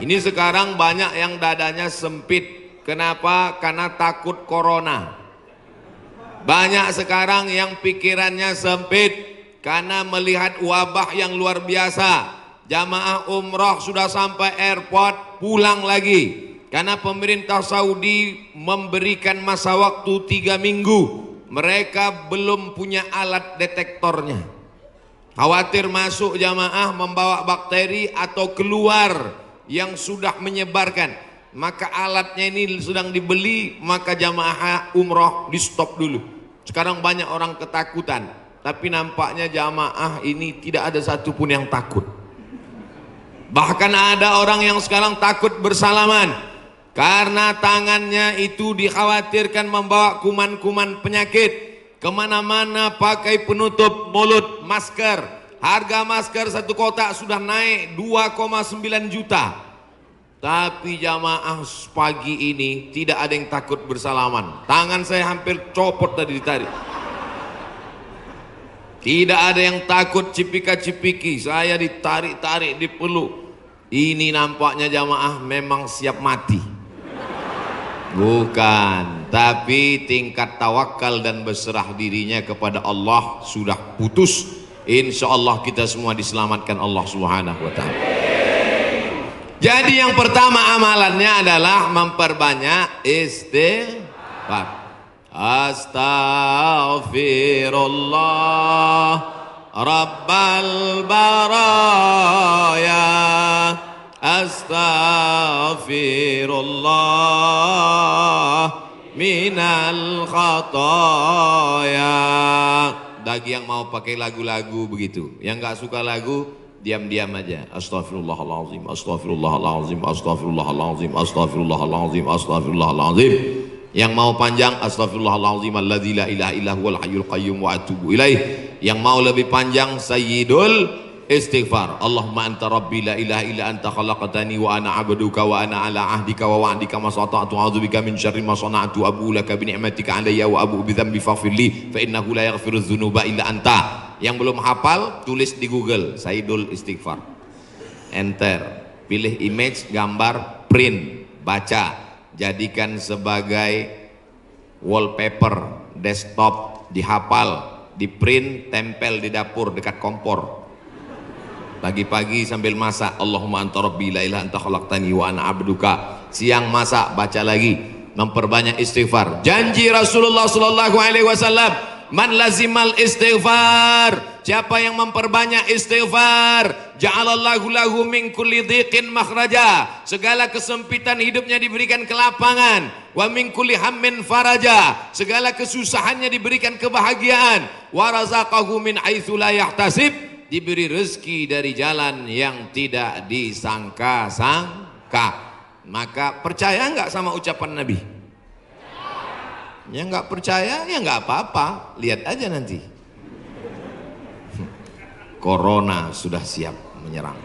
Ini sekarang banyak yang dadanya sempit. Kenapa? Karena takut corona. Banyak sekarang yang pikirannya sempit karena melihat wabah yang luar biasa. Jamaah umroh sudah sampai airport pulang lagi karena pemerintah Saudi memberikan masa waktu 3 minggu. Mereka belum punya alat detektornya. Khawatir masuk jamaah membawa bakteri atau keluar yang sudah menyebarkan. Maka alatnya ini sedang dibeli, maka jamaah umroh di stop dulu. Sekarang banyak orang ketakutan, tapi nampaknya jamaah ini tidak ada satupun yang takut. Bahkan ada orang yang sekarang takut bersalaman karena tangannya itu dikhawatirkan membawa kuman-kuman penyakit. Kemana-mana pakai penutup mulut, masker. Harga masker satu kotak sudah naik 2,9 juta. Tapi jamaah pagi ini tidak ada yang takut bersalaman. Tangan saya hampir copot tadi ditarik. Tidak ada yang takut cipika-cipiki. Saya ditarik-tarik, dipeluk. Ini nampaknya jamaah memang siap mati. Bukan, tapi tingkat tawakal dan berserah dirinya kepada Allah sudah putus. Insya Allah kita semua diselamatkan Allah Subhanahu wa Ta'ala. Jadi yang pertama amalannya adalah memperbanyak istighfar. Astaghfirullah Rabbal baraya, astaghfirullah minal khataya. Bagi yang mau pakai lagu-lagu begitu, yang nggak suka lagu diam-diam aja. Astaghfirullahaladzim, astaghfirullahaladzim, astaghfirullahaladzim, astaghfirullahaladzim, astaghfirullahaladzim. Yang mau panjang, astaghfirullahaladzim alladzi la ilaha illa huwal hayyul qayyum wa atubu ilaih. Yang mau lebih panjang, sayyidul istighfar. Allahumma anta rabbi la ilaha illa anta khalaqtani wa ana abduka wa ana ala ahdika wa wa'dika ma sata'tu a'udzubika min syarri ma sana'tu abu laka bi ni'matika alayya wa abu bi dzambi faghfirli fa innahu la yaghfiru dzunuba illa anta. Yang belum hafal tulis di Google Sayyidul Istighfar, enter, pilih image, gambar, print, baca, jadikan sebagai wallpaper desktop, dihafal, di print, tempel di dapur dekat kompor. Pagi-pagi sambil masak, Allahumma anta rabbi la ilaha anta khalaqtani wa ana abduka. Siang masak, baca lagi, memperbanyak istighfar. Janji Rasulullah sallallahu alaihi wasallam, man lazimal istighfar, siapa yang memperbanyak istighfar, ja'alallahu lahu min kulli dhiqin makhraja, segala kesempitan hidupnya diberikan kelapangan, wa min kulli hammin faraja, segala kesusahannya diberikan kebahagiaan, wa razaqahu min haitsu la yahtasib, diberi rezeki dari jalan yang tidak disangka-sangka. Maka percaya enggak sama ucapan Nabi? Yang nggak percaya ya nggak apa-apa, lihat aja nanti. Corona sudah siap menyerang.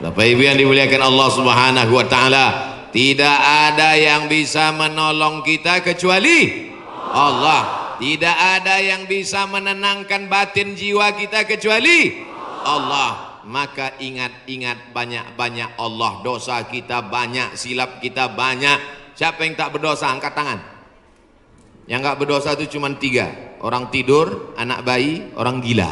Bapak Ibu yang dimuliakan Allah Subhanahu wa Ta'ala, tidak ada yang bisa menolong kita kecuali Allah. Tidak ada yang bisa menenangkan batin jiwa kita kecuali Allah. Maka ingat-ingat banyak-banyak Allah. Dosa kita banyak, silap kita banyak. Siapa yang tak berdosa angkat tangan. Yang nggak berdosa itu cuma 3. Orang tidur, anak bayi, orang gila.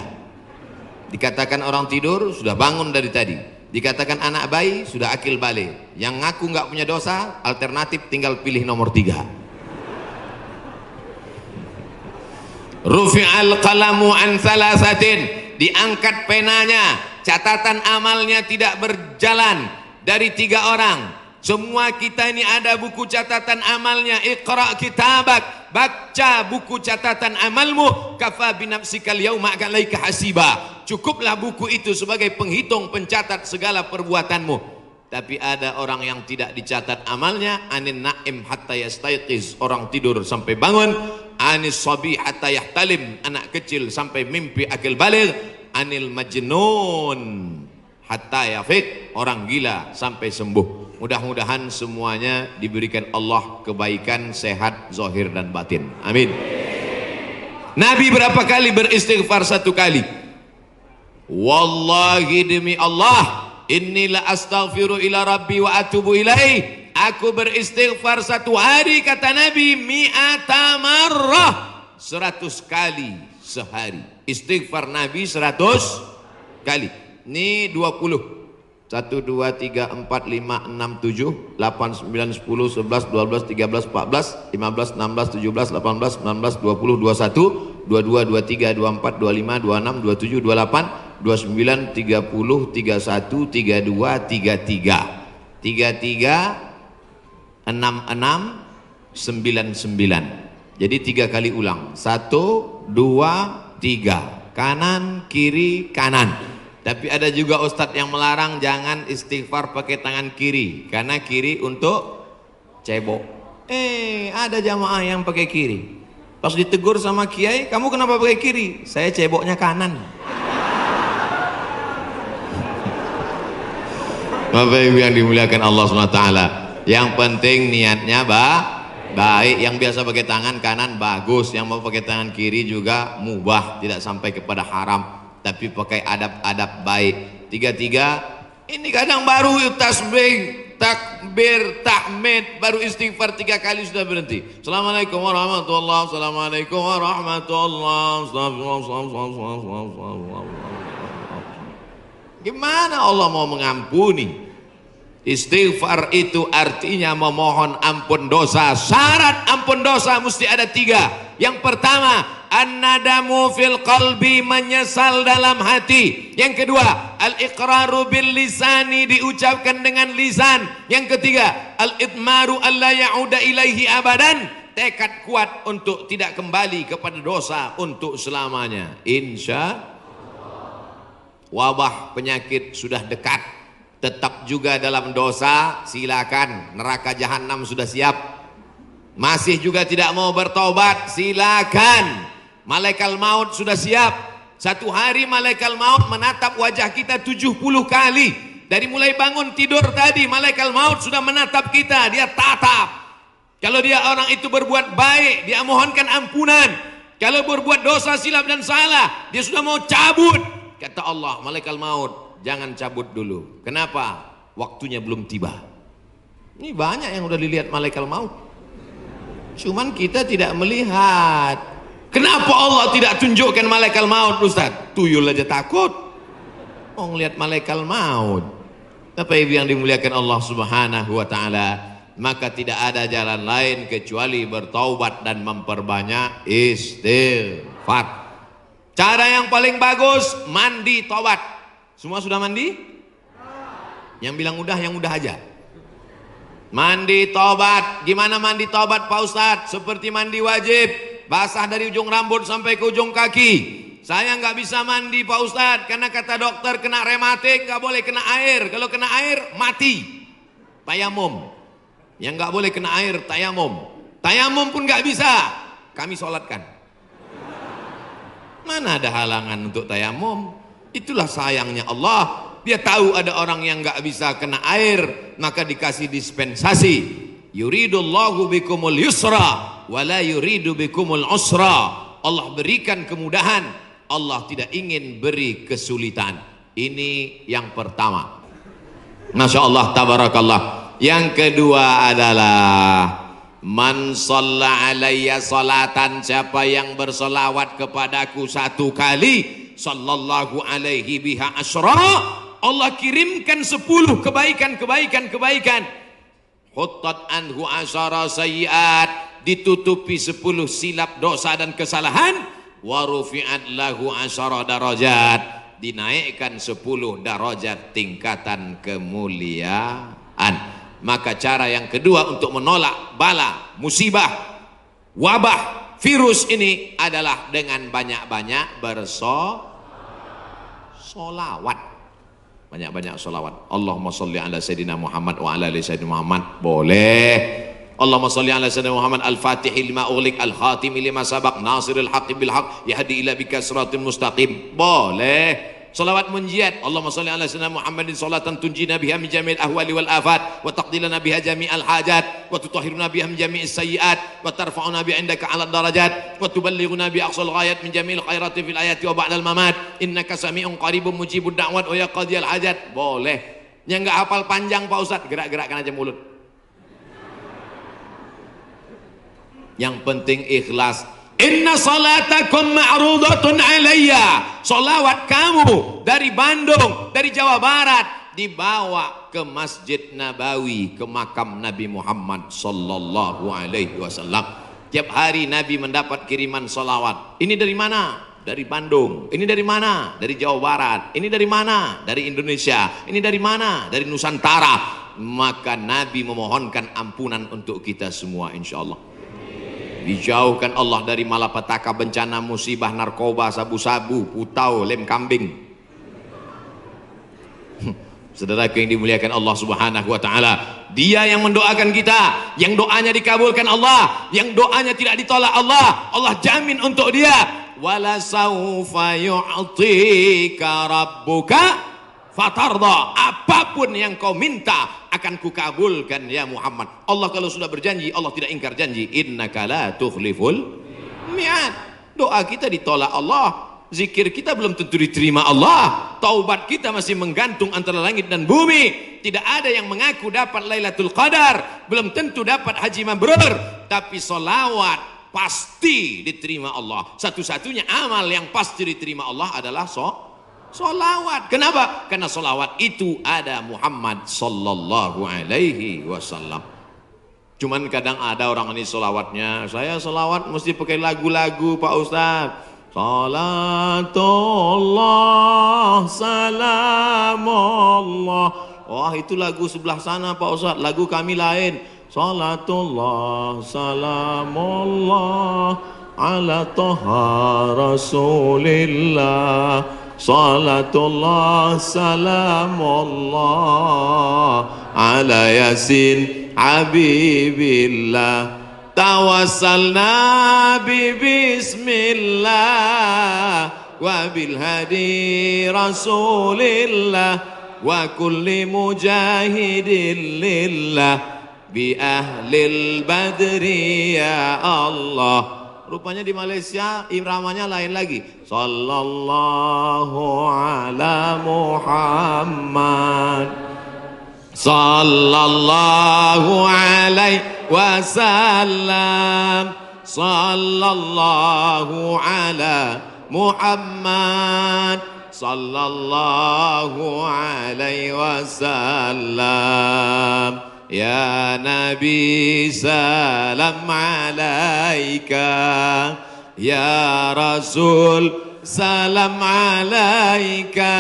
Dikatakan orang tidur sudah bangun dari tadi. Dikatakan anak bayi sudah akil balik. Yang ngaku nggak punya dosa, alternatif tinggal pilih nomor 3. Rufi'al qalamu an thalathatin, diangkat penanya, catatan amalnya tidak berjalan dari 3 orang. Semua kita ini ada buku catatan amalnya. Iqra kitabak, baca buku catatan amalmu. Kafa binafsikal yauma alaika hasiba. Cukuplah buku itu sebagai penghitung, pencatat segala perbuatanmu. Tapi ada orang yang tidak dicatat amalnya. Anin naim hatta yastayqiz, orang tidur sampai bangun. Anis sabi hatta yahtalim, anak kecil sampai mimpi akil baligh. Anil majnun hatta yafiq, orang gila sampai sembuh. Mudah-mudahan semuanya diberikan Allah kebaikan, sehat, zahir dan batin. Amin. Nabi berapa kali beristighfar? 1 kali. Wallahi demi Allah, inni la astaghfiru ila rabbi wa atubu ilaih. Aku beristighfar satu hari, kata Nabi, mi'ata marrah, 100 kali sehari. Istighfar Nabi 100 kali. Ini 20. 1, 2, 3, 4, 5, 6, 7, 8, 9, 10, 11, 12, 13, 14, 15, 16, 17, 18, 19, 20, 21, 22, 23, 24, 25, 26, 27, 28, 29, 30, 31, 32, 33, 33, 66, 99. Jadi 3 kali ulang. 1, 2, 3. Kanan, kiri, kanan. Tapi ada juga ustadz yang melarang jangan istighfar pakai tangan kiri, karena kiri untuk cebok. Ada jamaah yang pakai kiri. Pas ditegur sama kiai, kamu kenapa pakai kiri? Saya ceboknya kanan. Bapak Ibu yang dimuliakan Allah SWT, yang penting niatnya baik. Yang biasa pakai tangan kanan bagus, yang mau pakai tangan kiri juga mubah, tidak sampai kepada haram, tapi pakai adab-adab baik. 33, ini kadang baru tasbih, takbir, tahmid, baru istighfar 3 kali sudah berhenti. Assalamualaikum warahmatullahi wabarakatuh. Assalamualaikum warahmatullahi wabarakatuh. Gimana Allah mau mengampuni? Istighfar itu artinya memohon ampun dosa. Syarat ampun dosa mesti ada 3. Yang pertama, an-nadamu fil qalbi, menyesal dalam hati. Yang kedua, al-iqraru bil lisani, diucapkan dengan lisan. Yang ketiga, al-idmaru alla ya'uda ilaihi abadan, tekad kuat untuk tidak kembali kepada dosa untuk selamanya. Insya wabah penyakit sudah dekat, tetap juga dalam dosa, silakan, neraka jahanam sudah siap. Masih juga tidak mau bertobat, silakan, malaikat maut sudah siap. Satu hari malaikat maut menatap wajah kita 70 kali. Dari mulai bangun tidur tadi, malaikat maut sudah menatap kita, dia tatap. Kalau dia orang itu berbuat baik, dia mohonkan ampunan. Kalau berbuat dosa, silap dan salah, dia sudah mau cabut. Kata Allah, malaikat maut, jangan cabut dulu. Kenapa? Waktunya belum tiba. Ini banyak yang udah dilihat malaikat maut, cuman kita tidak melihat. Kenapa Allah tidak tunjukkan malaikat maut, Ustaz? Tuyul aja takut mau ngelihat malaikat maut. Bapak Ibu yang dimuliakan Allah Subhanahu wa taala, maka tidak ada jalan lain kecuali bertaubat dan memperbanyak istighfar. Cara yang paling bagus, mandi taubat. Semua sudah mandi? Yang bilang udah, yang udah aja. Mandi taubat. Gimana mandi taubat Pak Ustadz? Seperti mandi wajib, basah dari ujung rambut sampai ke ujung kaki. Saya nggak bisa mandi Pak Ustadz, karena kata dokter kena rematik, nggak boleh kena air. Kalau kena air mati. Tayamum. Yang nggak boleh kena air tayamum. Tayamum pun nggak bisa, kami sholatkan. Mana ada halangan untuk tayamum? Itulah sayangnya Allah. Dia tahu ada orang yang nggak bisa kena air, maka dikasih dispensasi. Yuridullahu bikumul yusra wala yuridu bikumul usra. Allah berikan kemudahan, Allah tidak ingin beri kesulitan. Ini yang pertama. Masya Allah, tabarakallah. Yang kedua adalah man shalla alayya salatan, siapa yang bersolawat kepadaku 1 kali, sallallahu alaihi biha asyra, Allah kirimkan 10 kebaikan. Huttat anhu asyara sayyiat, ditutupi 10 silap dosa dan kesalahan. Wa rufi'at lahu asyara darajat, dinaikkan 10 darajat tingkatan kemuliaan. Maka cara yang kedua untuk menolak bala, musibah, wabah, virus ini adalah dengan banyak-banyak bersolawat. Banyak-banyak solawat. Allahumma salli ala Sayyidina Muhammad wa ala ali Sayyidina Muhammad. Boleh. Allahumma salli ala Sayyidina Muhammad al-Fatihi lima ughliq al-Khatimi lima sabaq nasiril haqqi bil haqq yahdi ila bika siratal mustaqim. Boleh. Salawat munjiat. Allahumma salli ala Sayyidina Muhammadin salatan tunjina biha min jami'il ahwali wal afat wa taqdi lana biha jami'al hajat wa wa tutahhiruna biha min jami'is sayyi'at wa tarfa'una bi 'indaka 'ala darajat wa tuballighuna bi aqsal ghayat min jami'il khairati fil ayati wa ba'dal mamat innaka sami'un qaribun mujibud da'wat wa ya qadiyal hajat. Boleh. Yang enggak hafal panjang Pak Ustaz, gerak-gerakkan aja mulut. Yang penting ikhlas. Inna salatakum ma'rudatun alayya. Salawat kamu dari Bandung, dari Jawa Barat dibawa ke Masjid Nabawi, ke makam Nabi Muhammad sallallahu alaihi wasallam. Tiap hari Nabi mendapat kiriman salawat. Ini dari mana? Dari Bandung. Ini dari mana? Dari Jawa Barat. Ini dari mana? Dari Indonesia. Ini dari mana? Dari Nusantara. Maka Nabi memohonkan ampunan untuk kita semua insyaallah. Dijauhkan Allah dari malapetaka, bencana, musibah, narkoba, sabu-sabu, putau, lem kambing. Saudaraku yang dimuliakan Allah Subhanahu wa taala, Dia yang mendoakan kita, yang doanya dikabulkan Allah, yang doanya tidak ditolak Allah. Allah jamin untuk dia. Wala saufa yu'tika rabbuka fatarda. Apapun yang kau minta akan kukabulkan ya Muhammad. Allah kalau sudah berjanji, Allah tidak ingkar janji. Innaka la tukhliful mi'ad. Doa kita ditolak Allah, zikir kita belum tentu diterima Allah, taubat kita masih menggantung antara langit dan bumi. Tidak ada yang mengaku dapat Lailatul Qadar, belum tentu dapat haji mabrur, tapi solawat pasti diterima Allah. Satu-satunya amal yang pasti diterima Allah adalah solawat. Kenapa? Karena solawat itu ada Muhammad sallallahu alaihi wasallam. Cuman kadang ada orang ini solawatnya, saya solawat mesti pakai lagu-lagu Pak Ustadz. Salatullah salamullah. Wah itu lagu sebelah sana Pak Ustadz, lagu kami lain. Salatullah salamullah ala toha rasulillah. Salatullah salamullah ala yasin habibillah. Tawassalna bi bismillah wa bil hadi rasulillah wa kulli mujahidin lillah bi ahlil badri ya Allah. Rupanya di Malaysia iramanya lain lagi. Sallallahu ala Muhammad sallallahu alaihi wasallam. Sallallahu ala Muhammad sallallahu alaihi wasallam. Ya Nabi salam alaika, ya Rasul salam alaika,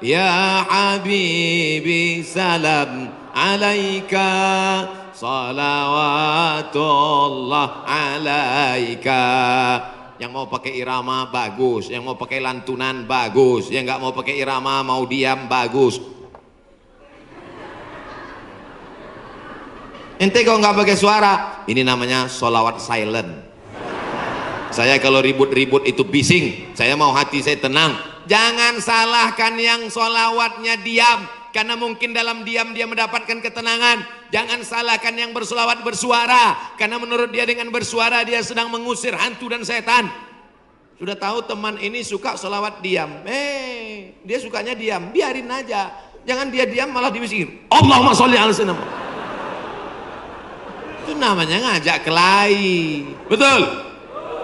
ya Habibi salam alaika, salawatullah alaika. Yang mau pakai irama bagus, yang mau pakai lantunan bagus, yang nggak mau pakai irama mau diam bagus. Ente kalau nggak pakai suara, ini namanya solawat silent. Saya kalau ribut-ribut itu bising, saya mau hati saya tenang. Jangan salahkan yang solawatnya diam, karena mungkin dalam diam dia mendapatkan ketenangan. Jangan salahkan yang bersolawat bersuara, karena menurut dia dengan bersuara dia sedang mengusir hantu dan setan. Sudah tahu teman ini suka solawat diam, dia sukanya diam, biarin aja. Jangan dia diam malah diusir. Allahumma sholli ala sayyidina. Itu namanya ngajak kelahi. Betul?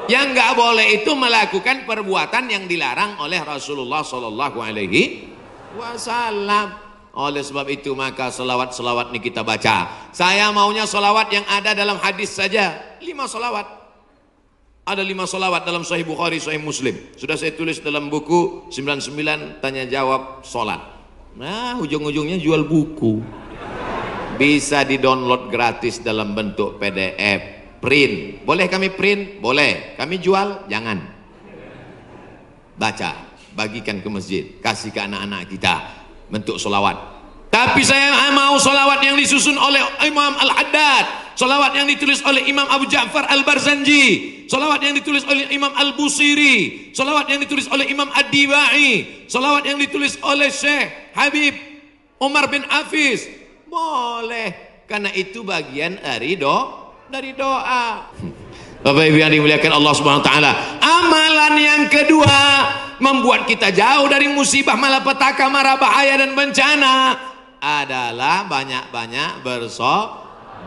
Yang nggak boleh itu melakukan perbuatan yang dilarang oleh Rasulullah Sallallahu Alaihi Wasallam. Oleh sebab itu maka selawat-selawat ini kita baca. Saya maunya selawat yang ada dalam hadis saja. 5 selawat. Ada 5 selawat dalam Sahih Bukhari, Sahih Muslim. Sudah saya tulis dalam buku 99 tanya jawab solat. Nah ujung-ujungnya jual buku. Bisa di-download gratis dalam bentuk PDF, print. Boleh kami print? Boleh. Kami jual? Jangan. Baca, bagikan ke masjid, kasih ke anak-anak kita bentuk solawat. Tapi saya mau solawat yang disusun oleh Imam Al-Haddad, solawat yang ditulis oleh Imam Abu Ja'far Al-Barzanji, solawat yang ditulis oleh Imam Al-Busiri, solawat yang ditulis oleh Imam Ad-Dibai, solawat yang ditulis oleh Syekh Habib Umar bin Hafiz. Boleh, karena itu bagian dari doa. Bapak Ibu yang dimuliakan Allah Subhanahu wa taala. Amalan yang kedua membuat kita jauh dari musibah, malapetaka, mara bahaya dan bencana adalah banyak-banyak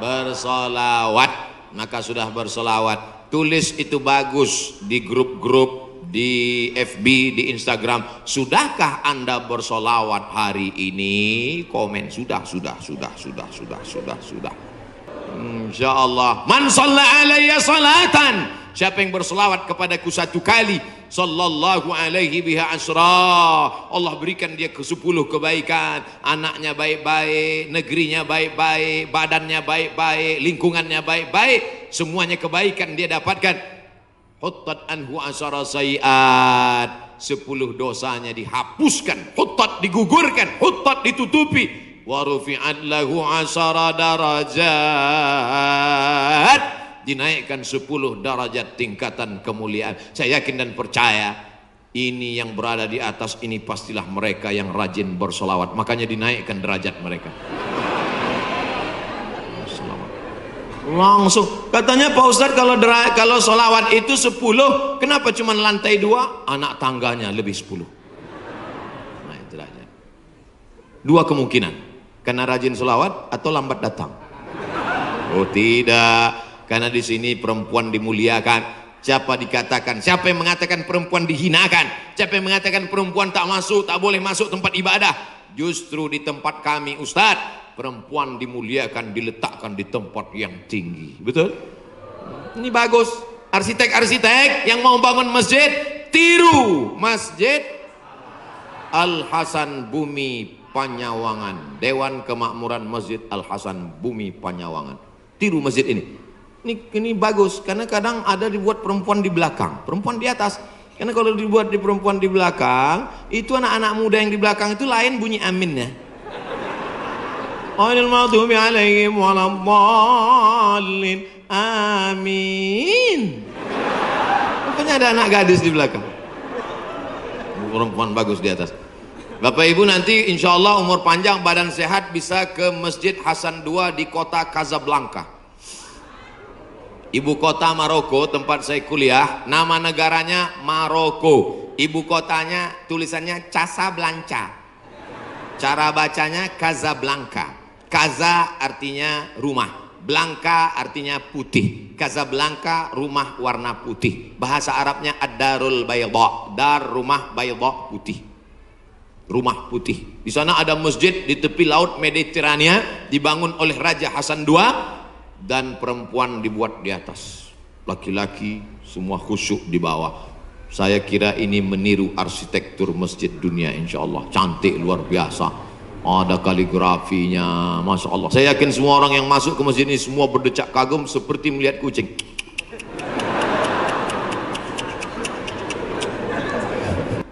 bersolawat. Maka sudah bersolawat, tulis itu bagus di grup-grup, di FB, di Instagram. Sudahkah Anda bersolawat hari ini? Komen sudah. Insya Allah. Man shalla alayya salatan, siapa yang bersolawat kepadaku satu kali, sallallahu alaihi biha asra, Allah berikan dia ke 10 kebaikan. Anaknya baik-baik, negerinya baik-baik, badannya baik-baik, lingkungannya baik-baik, semuanya kebaikan dia dapatkan. Huttat anhu asara sayiat, 10 dosanya dihapuskan. Huttat digugurkan, huttat ditutupi. Wa rufi'at lahu asara darajat, dinaikkan 10 derajat tingkatan kemuliaan. Saya yakin dan percaya ini yang berada di atas ini pastilah mereka yang rajin bersolawat, makanya dinaikkan derajat mereka. Langsung katanya Pak Ustadz, kalau solawat itu 10, kenapa cuma lantai 2? Anak tangganya lebih 10. Nah itu aja. 2 kemungkinan, karena rajin solawat atau lambat datang. Oh tidak, karena di sini perempuan dimuliakan. Siapa yang mengatakan perempuan dihinakan? Siapa yang mengatakan perempuan tak boleh masuk tempat ibadah? Justru di tempat kami Ustadz, perempuan dimuliakan, diletakkan di tempat yang tinggi. Betul? Ini bagus. Arsitek-arsitek yang mau bangun masjid, tiru Masjid Al-Hasan Bumi Panyawangan, Dewan Kemakmuran Masjid Al-Hasan Bumi Panyawangan. Tiru masjid ini. Ini bagus, karena kadang ada dibuat perempuan di belakang, perempuan di atas. Karena kalau dibuat di perempuan di belakang, itu anak-anak muda yang di belakang itu lain bunyi aminnya. Ghairil maghdubi alaihim waladdallin. Amin. Rupanya ada anak gadis di belakang. Perempuan bagus di atas. Bapak Ibu nanti insya Allah umur panjang, badan sehat, bisa ke Masjid Hasan II di kota Casablanca. Ibu kota Maroko, tempat saya kuliah. Nama negaranya Maroko. Ibu kotanya tulisannya Casablanca. Cara bacanya Casablanca. Casa artinya rumah, Blanca artinya putih. Casablanca rumah warna putih. Bahasa Arabnya ad-darul bayda, dar rumah, bayda putih, rumah putih. Di sana ada masjid di tepi laut Mediterania, dibangun oleh Raja Hasan II, dan perempuan dibuat di atas, laki-laki semua khusyuk di bawah. Saya kira ini meniru arsitektur masjid dunia, insya Allah cantik luar biasa. Ada kaligrafinya, masya Allah. Saya yakin semua orang yang masuk ke masjid ini semua berdecak kagum seperti melihat kucing.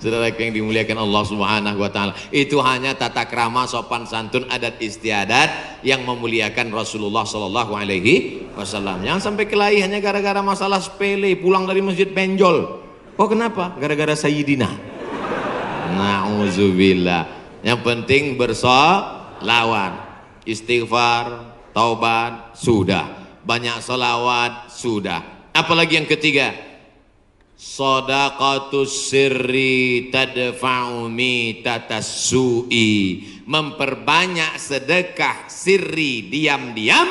Saudara yang dimuliakan Allah Subhanahu wa taala, itu hanya tata krama, sopan santun, adat istiadat yang memuliakan Rasulullah sallallahu alaihi wasallam. Jangan sampai kelahi hanya gara-gara masalah sepele, pulang dari masjid benjol. Oh kenapa? Gara-gara Sayyidina. Nauzubillah. Yang penting bersolawat, istighfar, taubat, sudah. Banyak solawat, sudah. Apalagi yang ketiga, shadaqatus sirri tadfa'u mitatas su'i, memperbanyak sedekah sirri, diam-diam,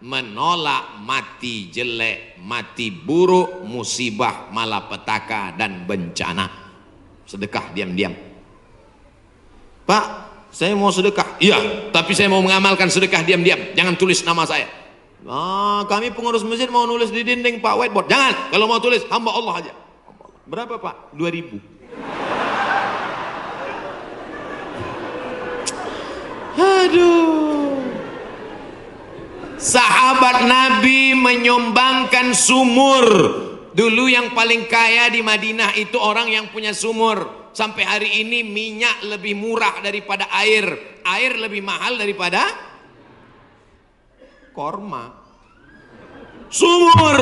menolak mati jelek, mati buruk, musibah, malapetaka dan bencana. Sedekah diam-diam. Pak, saya mau sedekah. Iya, tapi saya mau mengamalkan sedekah diam-diam. Jangan tulis nama saya. Kami pengurus masjid mau nulis di dinding Pak, whiteboard. Jangan, kalau mau tulis hamba Allah aja. Berapa Pak? 2.000. Aduh. Sahabat Nabi menyumbangkan sumur. Dulu yang paling kaya di Madinah itu orang yang punya sumur. Sampai hari ini minyak lebih murah daripada air. Air lebih mahal daripada korma. Sumur,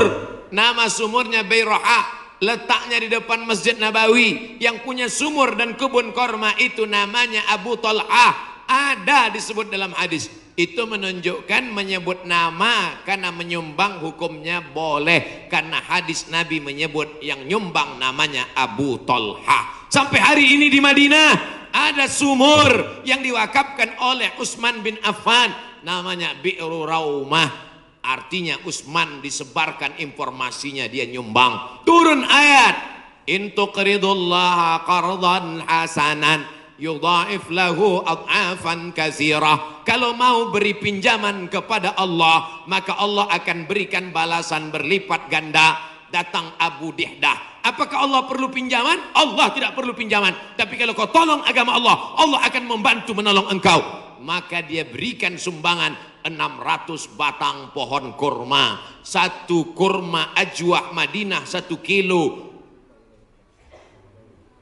nama sumurnya Bayroha, letaknya di depan Masjid Nabawi. Yang punya sumur dan kebun korma itu namanya Abu Talhah ada disebut dalam hadis. Itu menunjukkan menyebut nama karena menyumbang hukumnya boleh, karena hadis Nabi menyebut yang nyumbang namanya Abu Thalhah. Sampai hari ini di Madinah ada sumur yang diwakafkan oleh Utsman bin Affan namanya Bi'ru Raumah. Artinya Utsman disebarkan informasinya, dia nyumbang. Turun ayat, in tuqridullaha qardan hasanan yudha'if lahu ad'afan katsirah. Kalau mau beri pinjaman kepada Allah, maka Allah akan berikan balasan berlipat ganda. Datang Abu Dihdah, apakah Allah perlu pinjaman? Allah tidak perlu pinjaman. Tapi kalau kau tolong agama Allah, Allah akan membantu menolong engkau. Maka dia berikan sumbangan 600 batang pohon kurma. Satu kurma ajwah Madinah 1 kilo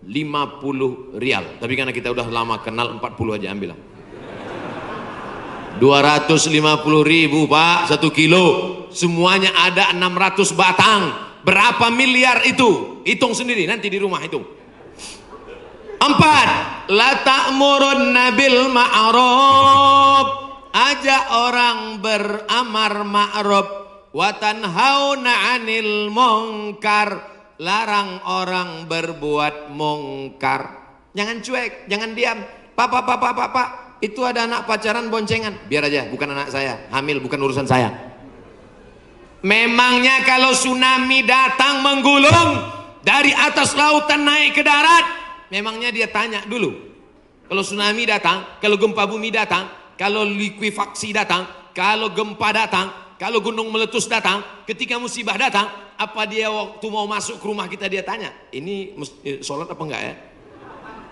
50 rial. Tapi karena kita udah lama kenal, 40 aja ambil lah. 250.000 Pak 1 kilo. Semuanya ada 600 batang. Berapa miliar itu? Hitung sendiri nanti di rumah hitung. 4. La ta'murunna bil ma'ruf. Ajak orang beramar ma'ruf. Wa tanhauna 'anil munkar. Larang orang berbuat mungkar. Jangan cuek, jangan diam. Pak, itu ada anak pacaran boncengan. Biar aja, bukan anak saya. Hamil bukan urusan saya. Memangnya kalau tsunami datang menggulung dari atas lautan naik ke darat, memangnya dia tanya dulu? Kalau tsunami datang, kalau gempa bumi datang, kalau likuifaksi datang, kalau gempa datang, kalau gunung meletus datang, ketika musibah datang, apa dia waktu mau masuk ke rumah kita dia tanya, ini sholat apa enggak ya?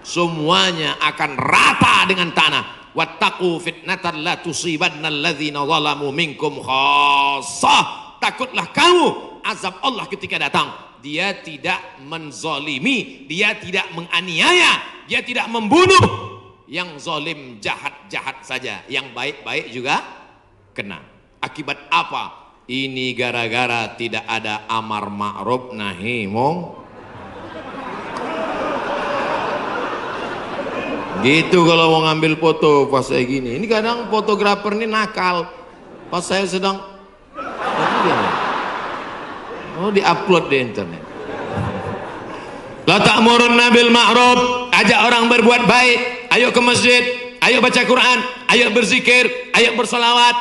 Semuanya akan rata dengan tanah. Wattaqu fitnatan la tusibanna alladzina zalamu minkum khassah. Takutlah kamu azab Allah ketika datang. Dia tidak menzolimi, dia tidak menganiaya, dia tidak membunuh. Yang zalim jahat-jahat saja, yang baik-baik juga kena. Akibat apa? Ini gara-gara tidak ada amar ma'ruf nahi munkar. Gitu kalau mau ngambil foto pas saya gini. Ini kadang fotografer ini nakal. Pas saya sedang di-upload di internet. La ta'murunna bil ma'ruf. Ajak orang berbuat baik. Ayo ke masjid, ayo baca Quran, ayo berzikir, ayo bersolawat.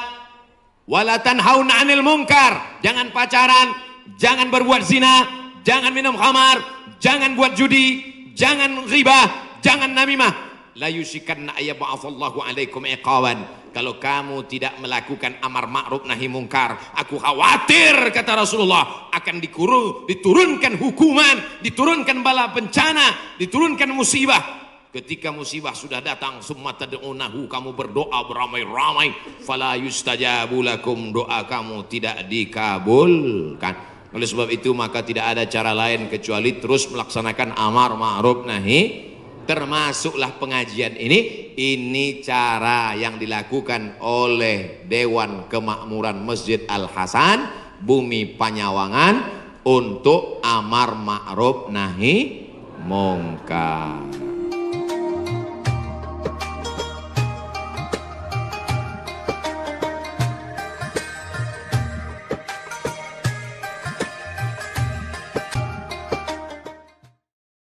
Wala tanhauna 'anil munkar. Jangan pacaran, jangan berbuat zina, jangan minum khamar, jangan buat judi, jangan ghibah, jangan namimah. La yusikanna ayyab'atsallahu 'alaikum iqawan. Kalau kamu tidak melakukan amar ma'ruf nahi mungkar, aku khawatir kata Rasulullah akan diturunkan hukuman, diturunkan bala bencana, diturunkan musibah. Ketika musibah sudah datang, summa tad'unahu, kamu berdoa beramai-ramai, fala yustajabu lakum, doa kamu tidak dikabulkan. Oleh sebab itu maka tidak ada cara lain kecuali terus melaksanakan amar ma'ruf nahi. Termasuklah pengajian ini cara yang dilakukan oleh Dewan Kemakmuran Masjid Al-Hasan Bumi Panyawangan untuk amar ma'ruf nahi mungkar.